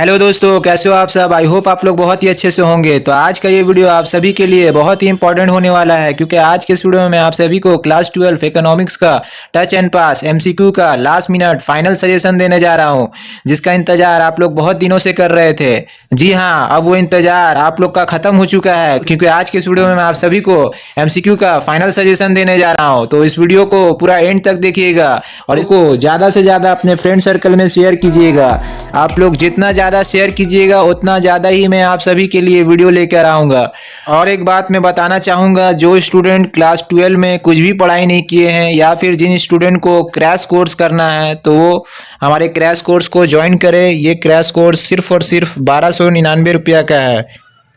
Hello दोस्तों, कैसे हो आप सब। आई होप आप लोग बहुत ही अच्छे से होंगे। तो आज का ये वीडियो आप सभी के लिए बहुत ही इंपॉर्टेंट होने वाला है, क्योंकि आज के इस वीडियो में मैं आप सभी को क्लास 12 इकोनॉमिक्स का टच एंड पास एमसीक्यू का लास्ट मिनट फाइनल सजेशन देने जा रहा हूं, जिसका इंतजार आप लोग बहुत दिनों से कर रहे थे। जी हाँ, अब वो इंतजार आप लोग का खत्म हो चुका है, क्योंकि आज के इस वीडियो में मैं आप सभी को एमसीक्यू का फाइनल सजेशन देने जा रहा हूँ। तो इस वीडियो को पूरा एंड तक देखिएगा और इसको ज्यादा से ज्यादा अपने फ्रेंड सर्कल में शेयर कीजिएगा। आप लोग जितना ज्यादा शेयर कीजिएगा उतना ज्यादा ही मैं आप सभी के लिए वीडियो लेकर आऊंगा। और एक बात मैं बताना चाहूंगा, जो स्टूडेंट क्लास 12 में कुछ भी पढ़ाई नहीं किए हैं या फिर जिन स्टूडेंट को क्रैश कोर्स करना है, तो वो हमारे क्रैश कोर्स को ज्वाइन करें। ये क्रैश कोर्स सिर्फ और सिर्फ 1299 रुपया का है।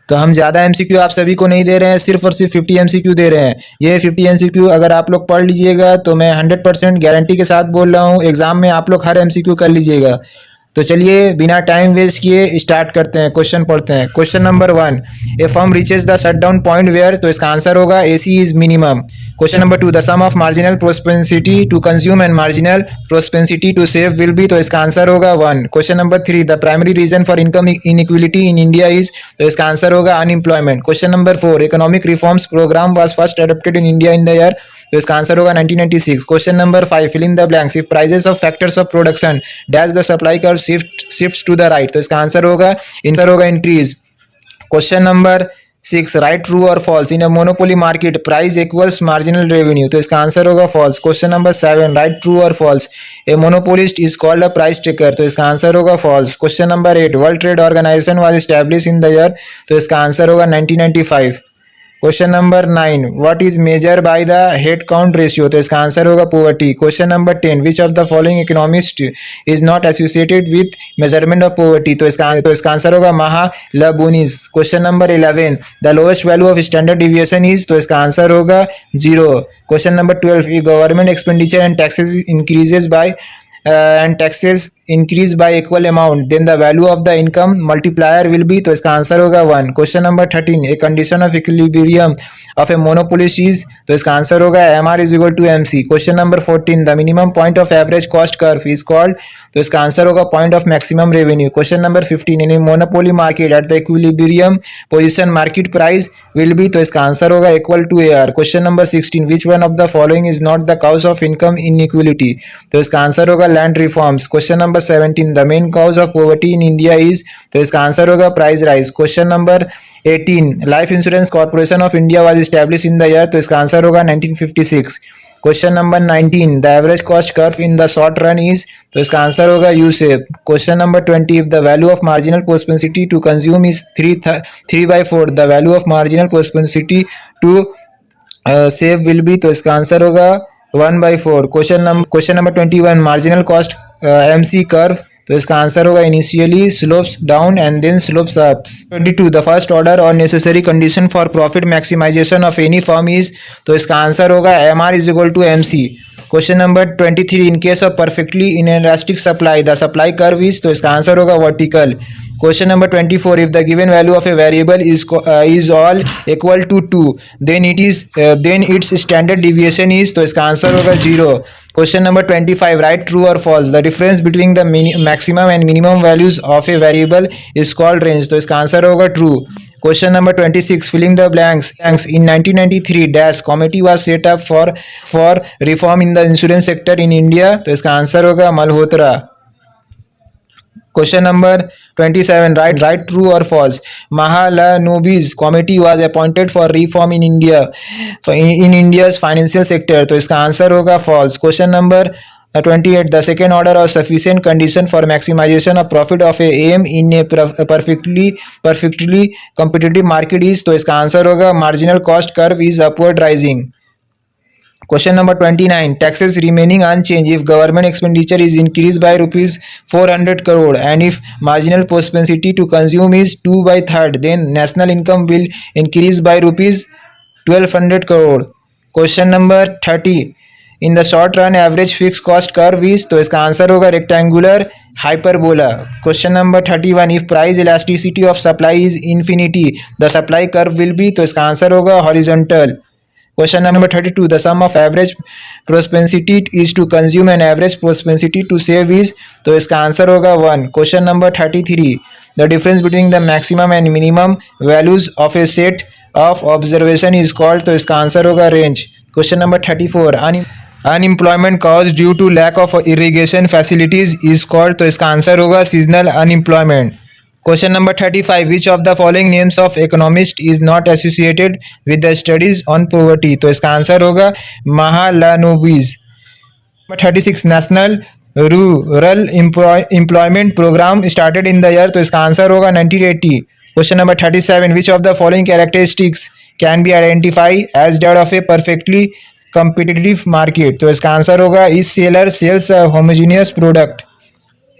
तो हम ज़्यादा एमसीक्यू आप सभी को नहीं दे रहे हैं, सिर्फ और सिर्फ 50 एमसीक्यू दे रहे हैं। ये 50 एमसीक्यू अगर आप लोग पढ़ लीजिएगा तो मैं 100% गारंटी के साथ बोल रहा हूँ, एग्जाम में आप लोग हर एमसीक्यू कर लीजिएगा। तो चलिए बिना टाइम वेस्ट किए स्टार्ट करते हैं, क्वेश्चन पढ़ते हैं। Question number 1, a firm reaches the shutdown point where, तो इसका आंसर होगा AC is minimum. Question number 2, the sum of marginal propensity to consume and marginal propensity to save will be, तो इसका answer होगा 1। Question number 3, the primary reason for income inequality in India is, तो इसका answer होगा unemployment. Question number 4, economic reforms programme was first adopted in India in the year, तो इसका answer होगा 1996। Question number 5, fill in the blanks, if prices of factors of production dash the supply curve shifts to the right, तो इसका answer होगा increase. Question number 6, write true और false, in a monopoly market price equals marginal revenue, तो इसका answer होगा false. Question number 7, write true और false, a monopolist is called a price tracker, तो इसका आंसर होगा false. Question number 8, world trade organisation was established in the year, तो इसका answer होगा 1995। Question number 9, what is measure by the head count ratio, तो इसका answer होगा poverty. Question number 10, which of the following economist is not associated with measurement of poverty, तो इसका answer होगा Mahalanobis. Question number 11, the lowest value of standard deviation is, तो इसका answer होगा 0। Question number 12, if government expenditure and taxes increases by and taxes increase by equal amount, then the value of the income multiplier will be, तो इसका answer होगा 1। Question number 13, a condition of equilibrium of a monopolist is, तो इसका answer होगा MR is equal to MC। Question number 14, the minimum point of average cost curve is called, तो इसका answer होगा point of maximum revenue। Question number 15, in a monopoly market at the equilibrium position market price will be, तो इसका answer होगा equal to AR। Question number 16, which one of the following is not the cause of income inequality, तो इसका answer होगा land reforms। Question number 17, the main cause of poverty in India is, तो इसका answer होगा price rise। Question number 18, life insurance corporation of India was establish in the year, तो इसका answer होगा 1956। Question number 19, the average cost curve in the short run is, तो इसका answer होगा U shape. Question number 20, if the value of marginal propensity to consume is 3/4, the value of marginal propensity to save will be, तो इसका answer होगा 1/4। Question number 21, marginal cost MC curve, तो इसका answer होगा initially slopes down and then slopes up. 22, the first order और necessary condition for profit maximisation of any firm is, तो इसका answer होगा MR is equal to MC। Question number 23, in case of perfectly inelastic supply the supply curve is, तो इसका answer होगा vertical. Question number 24, if the given value of a variable is all equal to 2, then it's standard deviation is, तो इसका answer होगा 0। Question number 25, right true और false, the difference between the maximum and minimum values of a variable is called range, तो इसका answer होगा true. Question number 26, filling the blanks, in 1993 dash committee was set up for reform in the insurance sector in India, तो इसका answer होगा Malhotra. Question number 27, right true और false, Mahalanobis committee was appointed for reform in India's financial sector, तो इसका answer होगा false. Question number 28, the second order और sufficient condition for maximisation of profit of a M in a perfectly competitive market is, तो इसका answer होगा marginal cost curve is upward rising. Question number 29, taxes remaining unchanged if government expenditure is increased by rupees 400 crore and if marginal propensity to consume is 2/3, then national income will increase by rupees 1200 crore. Question number 30, in the short run average fixed cost curve is, तो इसका answer होगा rectangular hyperbola. Question number 31, if price elasticity of supply is infinity, the supply curve will be, तो इसका answer होगा horizontal. Question number 32, the sum of average propensity is to consume and average propensity to save is, तो इसका answer होगा 1. Question number 33, the difference between the maximum and minimum values of a set of observation is called, तो इसका answer होगा range. Question number 34, unemployment cause due to lack of irrigation facilities is called, तो इसका answer होगा seasonal unemployment. Question number 35, which of the following names of economist is not associated with the studies on poverty, तो इसका answer होगा Mahalanobis. Number 36, national rural employment programme started in the year, तो इसका answer होगा 1980। Question number 37, which of the following characteristics can be identified as that of a perfectly competitive market, तो इसका answer होगा इस seller sells a homogeneous product।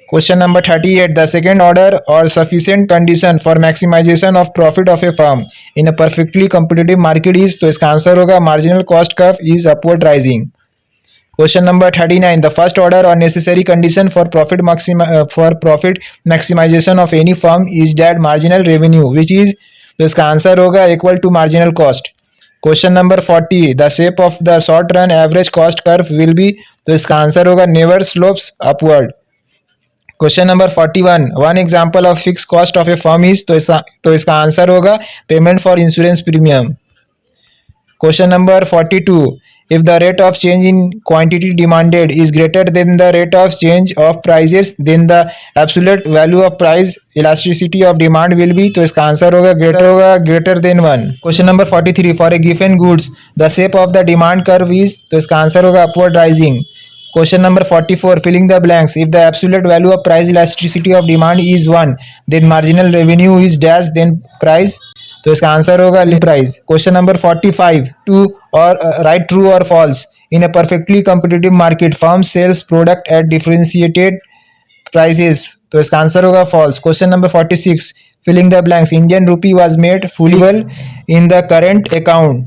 Question number 38, the second order or sufficient condition for maximization of profit of a firm in a perfectly competitive market is, तो इसका answer होगा marginal cost curve is upward rising। Question number 39, the first order or necessary condition for profit maximization of any firm is that marginal revenue which is, तो इसका answer होगा equal to marginal cost। Question number 40, the shape of the short run average cost curve will be, तो इसका answer होगा never slopes upward। Question number 41, one example of fix cost of a firm is, तो इसका answer होगा payment for insurance premium. Question number 42, if the rate of change in quantity demanded is greater than the rate of change of prices than the absolute value of price elasticity of demand will be, तो इसका answer होगा greater than 1। Question number 43, for a given goods the shape of the demand curve is, तो इसका answer होगा upward rising. Question number 44, filling the blanks, if the absolute value of price elasticity of demand is 1 then marginal revenue is dash then price, तो इसका answer होगा price। Question number 45, write true or false, in a perfectly competitive market firm sells product at differentiated prices, तो इसका answer होगा false। Question number 46, filling the blanks, Indian rupee was made fullable in the current account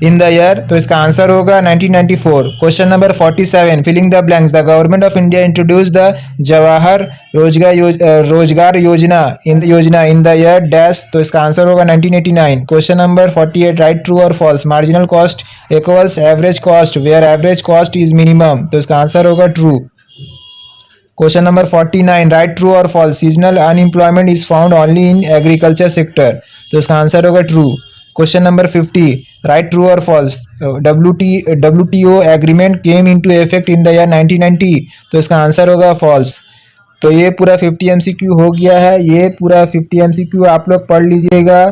in the year, तो इसका answer होगा 1994। Question number 47, filling the blanks, the government of India introduce the Jawahar Rozgar Yojana in the year dash, तो इसका answer होगा 1989। Question number 48, write true और false, marginal cost equals average cost where average cost is minimum, तो इसका answer होगा true. Question number 49, write true और false, seasonal unemployment is found only in agriculture sector, तो इसका answer होगा true. Question number 50, write true और false, WTO agreement came into effect in the year 1990, तो इसका आंसर होगा false. तो ये पूरा 50 MCQ हो गया है, ये पूरा 50 MCQ आप लोग पढ़ लीजिएगा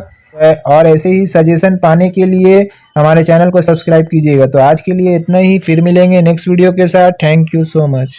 और ऐसे ही सजेशन पाने के लिए हमारे चैनल को सब्सक्राइब कीजिएगा। तो आज के लिए इतना ही, फिर मिलेंगे नेक्स्ट वीडियो के साथ। Thank you so much.